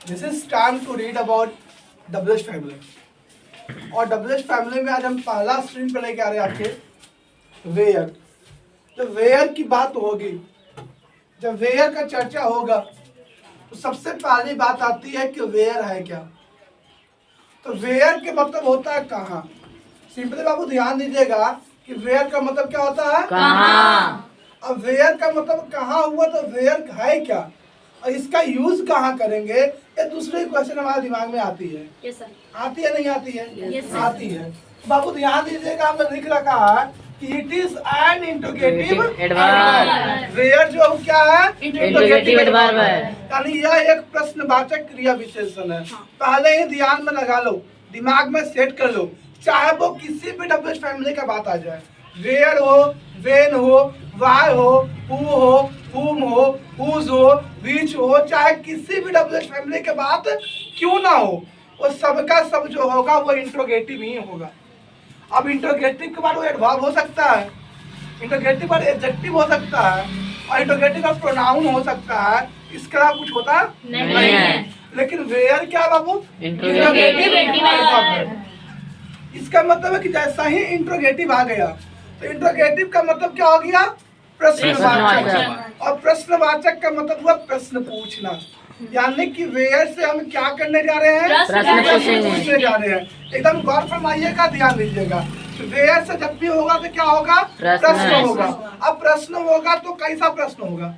This is time to read about WH family. और WH family में आज हम पहला स्ट्रीम पे लेके आ रहे हैं आपके वेयर। जब वेयर की बात होगी, जब वेयर का चर्चा होगा तो सबसे पहली बात आती है कि वेयर है क्या। तो वेयर के मतलब होता है कहाँ। सिंपली बाबू ध्यान दीजिएगा कि वेयर का मतलब क्या होता है, कहाँ। अब वेयर का मतलब कहाँ हुआ तो वेयर है क्या और इसका यूज कहाँ करेंगे, ये दूसरी क्वेश्चन हमारे दिमाग में आती है। yes, sir. आती है नहीं आती है? yes, आती है। बाबू ध्यान दीजिएगा, हमने लिख रखा है कि it is an interrogative adverb. Where जो क्या है, इंट्रोगेटिव एडवर्ब है, यानी यह एक प्रश्नवाचक क्रिया विशेषण है। पहले ही ध्यान में लगा लो, दिमाग में सेट कर लो, चाहे वो किसी भी WH फैमिली का बात आ जाए, वेयर हो, वेन हो, वाई हो, हु हो, whom हो, whose हो, which हो, चाहे किसी भी WH फैमिली के बात क्यों ना हो, वो सबका सब जो होगा वो इंट्रोगेटिव ही होगा। अब इंट्रोगेटिव के बाद वो एडवर्ब हो सकता है, इंट्रोगेटिव बाद एडजेक्टिव हो सकता है और इंट्रोगेटिव का प्रोनाउन हो सकता है। इसके अलावा कुछ होता नहीं है। लेकिन वेयर क्या बाबू, इंट्रोगेटिव एडवर्ब है। इसका मतलब है कि जैसा ही इंट्रोगेटिव आ गया तो इंट्रोगेटिव का मतलब क्या हो गया, प्रश्नवाचक। और प्रश्नवाचक का मतलब हुआ प्रश्न पूछना, यानी कि वेयर से हम क्या करने जा रहे हैं, प्रश्न पूछने जा रहे हैं। एकदम गौर फरमाइएगा, ध्यान दीजिएगा। वेयर से जब भी होगा तो क्या होगा, प्रश्न होगा। अब प्रश्न होगा तो कैसा प्रश्न होगा,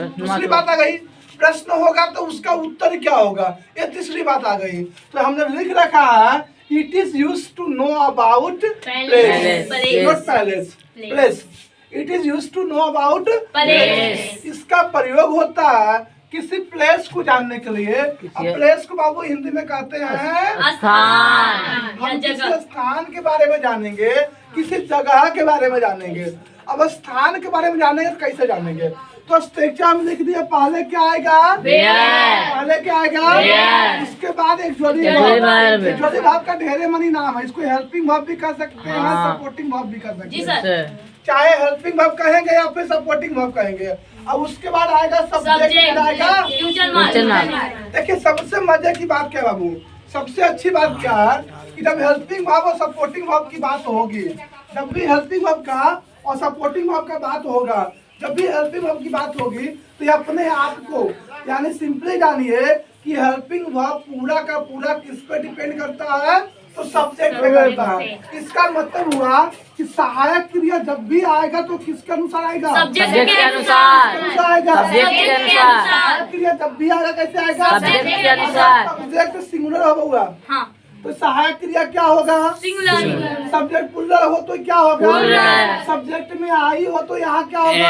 दूसरी बात आ गई। प्रश्न होगा तो उसका उत्तर क्या होगा, ये तीसरी बात आ गई। तो हमने लिख रखा है it is used to know about place, not palace, place. It is used to know about place. इसका प्रयोग होता है किसी प्लेस को जानने के लिए। अब प्लेस को बाबू हिंदी में कहते हैं स्थान। हम किसी स्थान के बारे में जानेंगे, किसी जगह के बारे में जानेंगे। अब स्थान के बारे में जानेंगे तो कैसे जानेंगे, तो स्ट्रक्चर में लिख दिया, पहले क्या आएगा, पहले क्या आएगा, इसके बाद एक जोड़ी भाव का ढेरे मनी नाम है। इसको हेल्पिंग वर्ब भी कर सकते हैं, सपोर्टिंग वर्ब भी कर सकते हैं। चाहे हेल्पिंग वर्ब कहेंगे या फिर सपोर्टिंग वर्ब कहेंगे। अब उसके बाद आएगा सब्जेक्ट, आएगा। देखिए सबसे मजे की बात क्या बाबू, सबसे अच्छी बात क्या है कि जब हेल्पिंग वर्ब और सपोर्टिंग वर्ब की बात होगी, जब भी हेल्पिंग वर्ब का और सपोर्टिंग वर्ब का बात होगा, जब भी हेल्पिंग वर्ब की बात होगी तो ये अपने आप को, यानी सिंपली जानिए कि हेल्पिंग वर्ब पूरा का पूरा किस पे डिपेंड करता है, तो सब्जेक्ट पे करता है। इसका मतलब हुआ कि सहायक क्रिया जब भी आएगा तो किसके अनुसार आएगा, सब्जेक्ट के अनुसार आएगा। सब्जेक्ट के अनुसार। सहायक क्रिया जब भी आएगा कैसे आएगा, सब्जेक्ट के अनुसार। सब्जेक्ट सिंगुलर होगा तो सहायक क्रिया क्या होगा, सिंगुलर। सब्जेक्ट प्लुरल हो तो क्या होगा, सब्जेक्ट में आई हो तो यहाँ क्या होगा,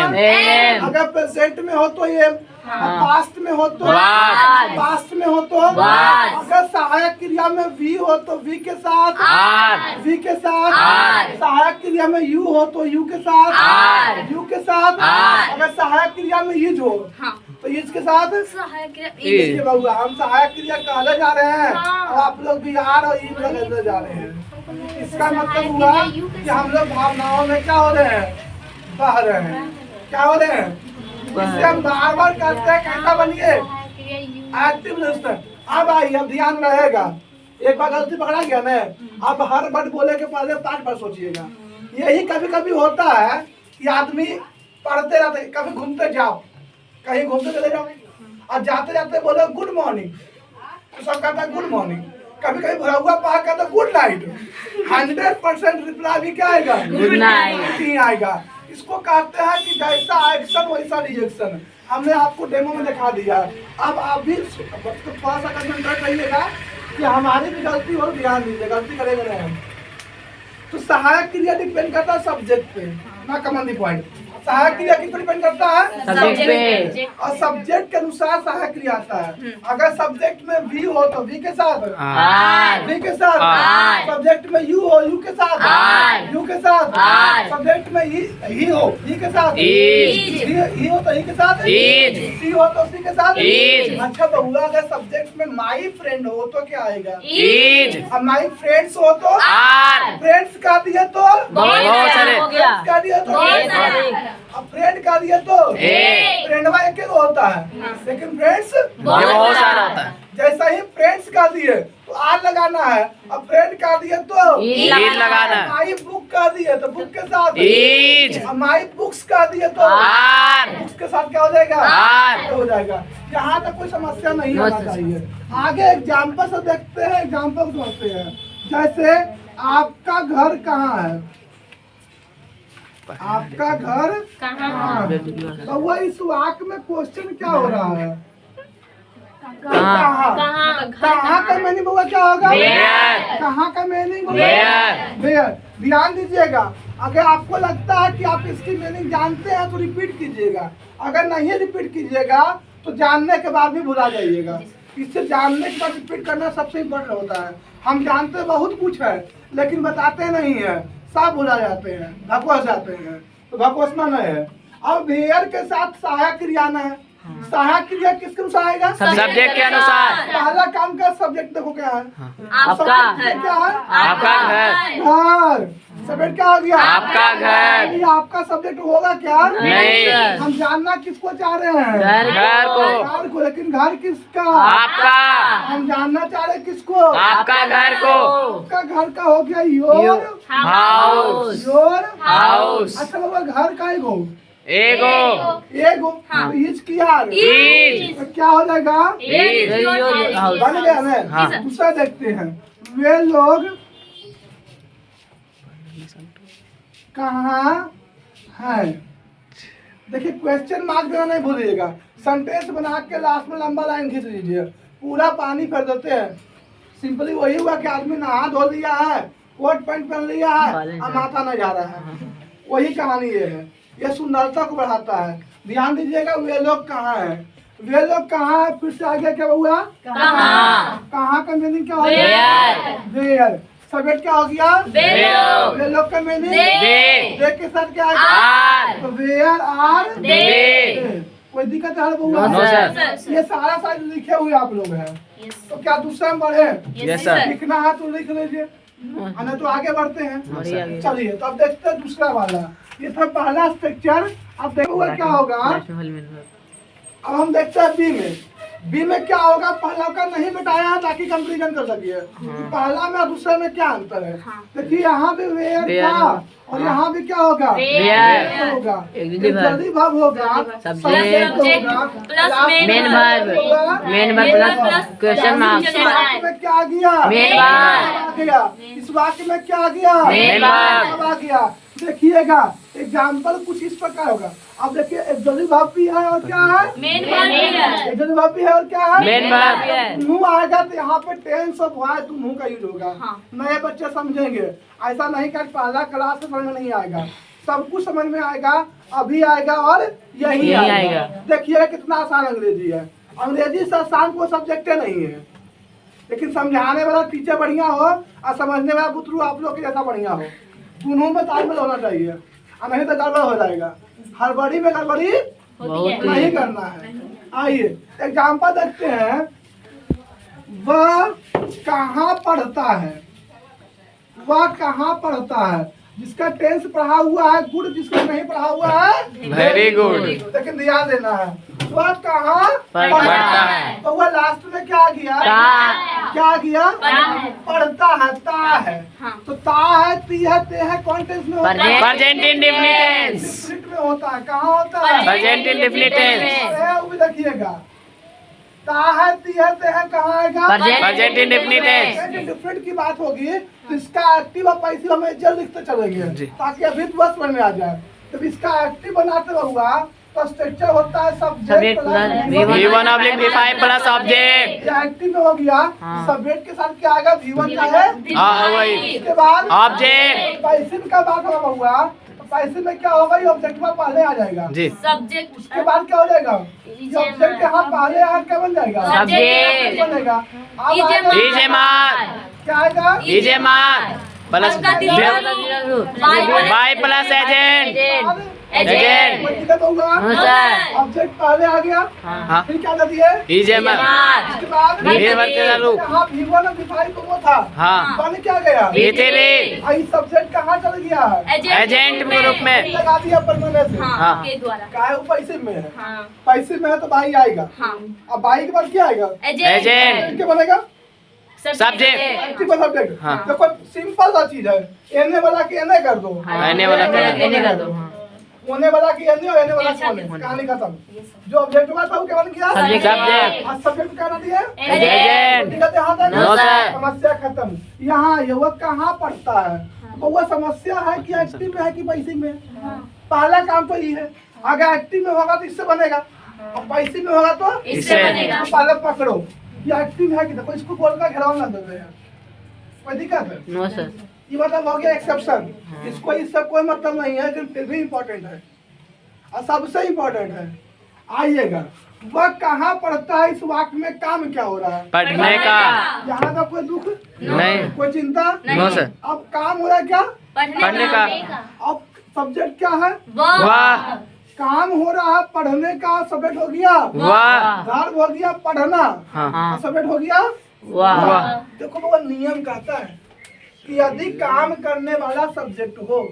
अगर प्रेजेंट में हो तो ये, पास्ट में हो तो पास्ट में हो तो, अगर सहायक क्रिया में वी हो तो वी के साथ, वी के साथ, सहायक क्रिया में यू हो तो यू के साथ, यू के साथ, अगर सहायक क्रिया में यूज हो तो यूज के साथ सहायक क्रिया। बाबू हम सहायक क्रिया कहले जा रहे हैं और आप लोग बिहार और ई लोग जा रहे हैं। इसका मतलब हुआ कि हम लोग भावनाओं में क्या हो रहे हैं, बह रहे हैं। क्या हो रहे हैं, इससे हम बार बार करते हैं, कैसा बनिए, एक्टिव लिस्नर। अब आई, अब ध्यान रहेगा, एक बार गलती पकड़ा गया ना, अब हर वर्ड बोले के पहले 5 बार सोचिएगा। यही कभी कभी होता है कि आदमी पढ़ते रहते, कभी घूमते जाओ, कहीं घूमते चले जाओ और जाते जाते बोलो गुड मॉर्निंग तो सब कहता है गुड मॉर्निंग। कभी कभी भरा हुआ पहाड़ कहता है गुड नाइट। 100% रिप्लाई भी क्या आएगा, गुड नाइट ही आएगा। इसको कहते हैं कि जैसा एक्शन वैसा रिएक्शन। हमने आपको डेमो में दिखा दिया। अब आप भी थोड़ा सा कंसंट्रेट रहिएगा कि हमारी भी गलती हो, ध्यान दीजिए, गलती करेंगे नहीं हम। तो सहायक क्रिया डिपेंड करता है सब्जेक्ट पे, ना कमन दी पॉइंट। सहायक क्रिया किस पर डिपेंड करता है, सब्जेक्ट पे, और सब्जेक्ट के अनुसार सहायक क्रिया आता है। अगर सब्जेक्ट में वी हो तो वी के साथ, वी के साथ, सब्जेक्ट में यू हो यू के साथ, यू के साथ, सब्जेक्ट में ही हो ही के साथ, ही हो तो ही के साथ, सी हो तो सी के साथ। अच्छा बहुआ अगर सब्जेक्ट में माई फ्रेंड हो तो क्या आएगा, और माई फ्रेंड्स हो तो, फ्रेंड्स का दिए तो बहुत सारे, का दिए तो, अब फ्रेंड का दिए तो फ्रेंडवा एक होता है, लेकिन फ्रेंड्स बहुत सारा होता है। जैसे कर दिए तो आर लगाना है, और फ्रेंड कर दिए तो ईज लगाना है। माई बुक कर दिए तो बुक के साथ ईज। और माई बुक्स कर दिए तो आर। बुक्स के साथ क्या हो जाएगा? आर। हो जाएगा। यहाँ तक कोई समस्या नहीं नो होना सर। चाहिए। आगे एग्जाम्पल से देखते हैं, एग्जाम्पल समझते हैं। जैसे आपका घर कहाँ है? आपका घर कहाँ है? तो वो इस वाक्य में क्वेश्चन क्या हो रहा है? कहाँ का मीनिंग बउआ क्या होगा? Where। कहाँ का मीनिंग? Where। वेयर। ध्यान दीजिएगा, अगर आपको लगता है कि आप इसकी मीनिंग जानते हैं तो रिपीट कीजिएगा, अगर नहीं रिपीट कीजिएगा तो जानने के बाद भी भुला जाइएगा। इससे जानने के बाद रिपीट करना सबसे इम्पोर्टेंट होता है। हम जानते बहुत कुछ है लेकिन बताते नहीं है, सब भुला जाते हैं, भगवस जाते हैं, तो भगवसना नहीं है। अब वेयर के साथ सहायक क्रिया आना है। सहायक क्रिया किसके अनुसार आएगा? सब्जेक्ट के अनुसार। पहला काम का सब्जेक्ट देखो क्या है? आपका सब्जेक्ट क्या है? आपका घर। घर। सब्जेक्ट क्या हो गया? आपका घर। ये आपका सब्जेक्ट होगा क्या? नहीं। हम जानना किसको चाह रहे हैं? घर को। घर को। लेकिन घर किसका? आपका। हम जानना चाह रहे हैं किसको? आपका घर को। आपका घर का हो गया योर हाउस। Your house. अच्छा बाबा, घर का एगो एगो। एगो इज किया ईज। तो क्या हो जाएगा? बन गया हमें। हाँ। दूसरा देखते हैं, वे लोग कहाँ हैं? देखिए क्वेश्चन मार्क देना नहीं भूलिएगा। सेंटेंस बना के लास्ट में लंबा लाइन खींच लीजिए, पूरा पानी फेर देते हैं। सिंपली वही हुआ कि आदमी नहा धो लिया है, कोट पैंट पहन लिया है और माथा नहीं जा रहा है। वही कहानी ये है, ये सुंदरता को बढ़ाता है। ध्यान दीजिएगा, वे लोग कहाँ हैं? वे लोग कहाँ है? फिर से आगे क्या हुआ? कहाँ का मीनिंग क्या हो गया? वेयर। सब्जेक्ट क्या हो गया? वे लोग का मीनिंग दे के साथ क्या आर। तो वेयर आर दे। कोई दिक्कत है बउआ? No sir. ये सारा साइड लिखे हुए आप लोग हैं, तो क्या दूसरा में बढ़े? Yes sir. लिखना है तो लिख लीजिए, नहीं तो आगे बढ़ते हैं। चलिए तो अब देखते हैं दूसरा वाला। ये था पहला स्ट्रक्चर। अब देखोगे क्या होगा। अब हम देखते हैं बी में। बी में क्या होगा? पहला का नहीं बताया है ताकि कंपेरिजन कर सकिए पहला में और दूसरे में क्या अंतर है। देखिए यहाँ भी वेयर था और यहाँ भी क्या होगा? वेयर होगा। जल्दी भाव होगा, सब्जेक्ट होगा, main verb. Main verb plus question mark. इस वाक्य में क्या आ गया? Main verb. आ गया। इस वाक्य में क्या आ गया? Main verb. आ गया। देखिएगा एग्जाम्पल कुछ इस प्रकार होगा। अब देखिए एक्सक्लूसिव वर्ब भी है और क्या है? एक्सक्लूसिव वर्ब भी है और क्या है? Main verb. मुंह आएगा तो यहाँ पे टेंस ऑफ हुआ है तो मुंह का यूज होगा। नए बच्चे समझेंगे, ऐसा नहीं कर पहला क्लास से समझ में नहीं आएगा, सब कुछ समझ में आएगा, अभी आएगा और यही आएगा। देखिए कितना आसान अंग्रेजी है। अंग्रेजी से आसान कोई सब्जेक्ट नहीं है, लेकिन समझाने वाला टीचर बढ़िया हो और समझने वाला बुतरू आप लोग के जैसा बढ़िया हो, दोनों में तालमेल होना चाहिए, और नहीं तो गड़बड़ हो जाएगा। हड़बड़ी में गड़बड़ी नहीं करना है। आइए एग्जाम्पल देखते हैं। वह कहाँ पढ़ता है? वह कहाँ पढ़ता है? जिसका टेंस पढ़ा हुआ है गुड, जिसका नहीं पढ़ा हुआ है वेरी गुड। लेकिन ध्यान देना है, वह कहाँ पढ़ता है। तो वह लास्ट में क्या गया? क्या गया? पढ़ता है, ता है। तो ता है, ती है, ते है, कौन टेंस में होता है? Present indefinite tense. डिफिनिट में होता है। कहाँ होता है? Present indefinite tense. वो भी देखिएगा, ता है, ती है, ते है, कहाँ आएगा? Present indefinite tense. डिफरेंट की बात होगी तो इसका एक्टिव और पैसिव हमें जल्द लिखते चलेंगे ताकि अभी बस समझ में आ जाए। तो इसका एक्टिव बनाते हुआ तो स्ट्रक्चर होता है subject plus V1 oblique V5 plus object. Active में हो गया। सब्जेक्ट के साथ क्या आएगा? V1 का है। हाँ वही। इसके बाद ऑब्जेक्ट। पैसिव का बात होगा। तो पैसिव में क्या होगा? ये ऑब्जेक्ट में पहले आ जाएगा जी। सब्जेक्ट उसके बाद क्या हो जाएगा? ये ऑब्जेक्ट यहाँ पहले आकर क्या बन जाएगा? सब्जेक्ट बनेगा। इजे मार्क। क्या आएगा? इजे मार्क प्लस बाय प्लस एजेंट। एजेंट। कोई दिक्कत होगा? ऑब्जेक्ट पहले आ गया। हाँ। फिर क्या कर दिए? इजे मार्क। उसके बाद यहाँ V1 और V5 को वो था। हाँ। बन क्या गया? V3। आई सब्जेक्ट कहाँ चल गया है? एजेंट के रूप में लगा दिया परमानेंट से। हाँ। के द्वारा। क्या है? वो पैसे में है। पैसे में है तो बाई आएगा। अब बाई के बाद क्या आएगा? एजेंट। क्या बनेगा? सब्जेक्ट एक्टिव में सब्जेक्ट। हाँ। देखो सिंपल सा चीज है, एने वाला की एने कर दो, एने वाला एने कर दो। ओने वाला की एने और एने वाला की ओने, कहानी खत्म। जो ऑब्जेक्ट हुआ था वो क्या बन गया? सब्जेक्ट। आज सब्जेक्ट क्या दिया? एजेंट। दिक्कत यहाँ तक? No sir. समस्या खत्म। यहाँ ये वो कहाँ पढ़ता है? तो वो समस्या है कि एक्टिव में है कि पैसिव में? पहला काम तो ये है, अगर एक्टिव में होगा तो इससे बनेगा और पैसिव में होगा तो इससे बनेगा। तो पहले पकड़ो ये एक्टिव है कि देखो, इसको बोलकर घेराव ना दो यार, कोई दिक्कत है? No sir. ये मतलब हो गया एक्सेप्शन, इसको इससे कोई मतलब नहीं है, लेकिन फिर भी इम्पोर्टेंट है और सबसे इम्पोर्टेंट है। आइएगा, वह कहाँ पढ़ता है, इस वाक्य में काम क्या हो रहा है? पढ़ने का। यहाँ का कोई दुख नहीं। कोई चिंता नो सर। अब काम हो रहा है क्या? पढ़ने का। अब सब्जेक्ट क्या है? वाह। काम हो रहा है पढ़ने का, सब्जेक्ट हो गया वाह। वर्ब हो गया पढ़ना, हाँ। सब्जेक्ट हो गया वाह। देखो वो नियम कहता है कि यदि काम करने वाला सब्जेक्ट हो,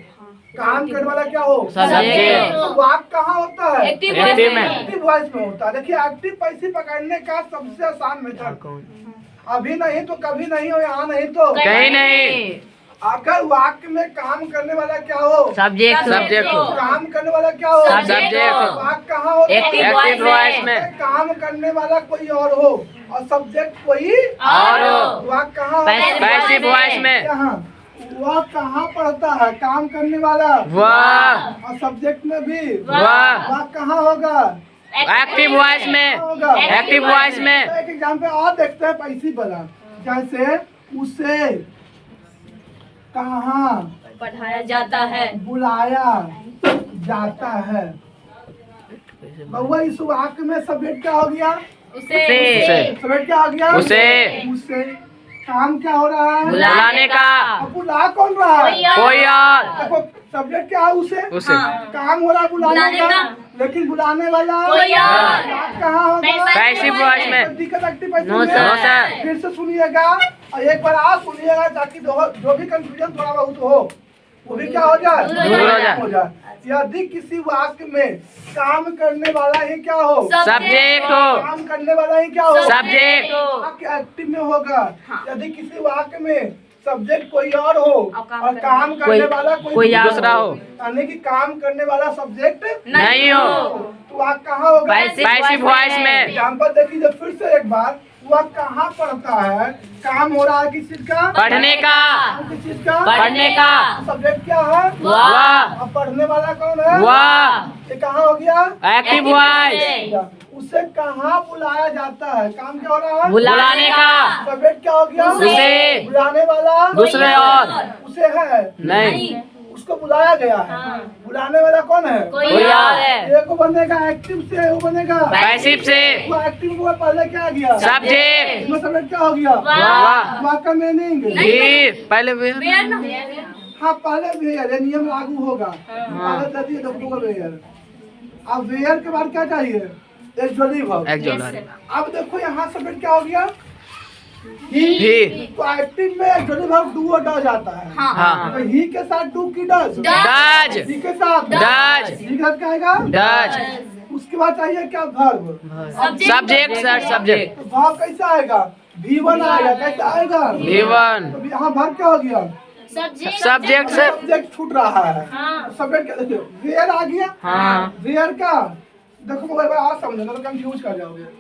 काम करने वाला क्या हो? सब्जेक्ट। तो वाक्य कहाँ होता है? एक्टिव एक्टिव में। एक्टिव वॉइस में होता है। देखिए एक्टिव पैसिव पकड़ने का सबसे आसान मेथड, अभी नहीं तो कभी नहीं हो, यहाँ नहीं तो कहीं नहीं। अगर वाक्य में काम करने वाला क्या हो? सब्जेक्ट। सब्जेक्ट हो। काम करने वाला क्या हो? सब्जेक्ट हो। वाक्य कहाँ होता है? एक्टिव वॉइस में। काम करने वाला कोई और हो और सब्जेक्ट कोई और हो। वाक्य कहाँ होता है? पैसिव वॉइस में। यहाँ वह कहाँ पढ़ता है? काम करने वाला वाह। और सब्जेक्ट में भी वाह। वह कहाँ होगा? एक्टिव वॉइस में। होगा एक्टिव वॉइस में। एक एग्जाम्पल और देखते हैं पैसिव वाला, जैसे उसे कहाँ पढ़ाया जाता है। बुलाया जाता है। बउआ इस वाक्य में सब्जेक्ट क्या हो गया? उसे। सब्जेक्ट क्या हो गया? उसे काम क्या हो रहा है? बुलाने का। अब बुला कौन रहा है? कोई और। देखो सब्जेक्ट क्या है? उसे उसे। काम हो रहा है बुलाने का, लेकिन बुलाने वाला कोई और। वाक्य कहाँ होगा? पैसिव वॉइस में। दिक्कत एक्टिव पैसिव नो में। सर। No sir. फिर से सुनिएगा और एक बार और सुनिएगा ताकि जो भी कंफ्यूजन थोड़ा बहुत हो वो भी क्या हो जाए? दूर हो जाए। यदि किसी वाक्य में काम करने वाला ही क्या हो? सब्जेक्ट हो। काम करने वाला ही क्या हो? सब्जेक्ट। वाक्य एक्टिव में होगा। यदि किसी वाक्य में सब्जेक्ट कोई और हो और काम करने वाला कोई दूसरा हो, यानी कि काम करने वाला सब्जेक्ट नहीं हो, तो वह कहाँ होगा? पैसिव वॉइस में। एग्जाम्पल देखिए फिर से एक बार, वह कहाँ पढ़ता है? काम हो रहा है किस चीज का? पढ़ने का। किस चीज का? पढ़ने का। सब्जेक्ट क्या है? वाह। अब पढ़ने वाला कौन है? वाह। ये कहाँ हो गया? Active voice. उसे कहाँ बुलाया जाता है? काम क्या हो रहा है? बुलाने का। सब्जेक्ट क्या हो गया? उसे। बुलाने वाला दूसरे और। उसे है नहीं, उसको बुलाया गया है। बुलाने वाला कौन है? कोई और है। एक बनेगा एक्टिव से, वो बनेगा पैसिव से। वो एक्टिव को पहले क्या आ गया? सब्जेक्ट। इसमें सब्जेक्ट क्या हो गया? वाह। वाक्य का मीनिंग पहले हाँ पहले वेयर, ये नियम लागू होगा। पहले जाती है दोनों का वेयर। अब वेयर के बाद क्या चाहिए? Actually verb. अब देखो यहाँ सब्जेक्ट क्या हो गया? ही। तो एक्टिव में एक्चुअली वर्ब डू और डज आता है। हाँ। तो ही के साथ डू की डज, डज। ही के साथ डज। ही के साथ क्या आएगा? डज। उसके बाद चाहिए क्या? वर्ब। Subject sir, subject. तो वर्ब कैसा आएगा? V1 आएगा। कैसा आएगा? V1। तो यहाँ वर्ब क्या हो गया? Subject sir. सब्जेक्ट छूट रहा है। सब्जेक्ट क्या? देखिए वेयर आ गया। हाँ। वेयर का देखो एक बार और समझो, तो कंफ्यूज कर जाओगे।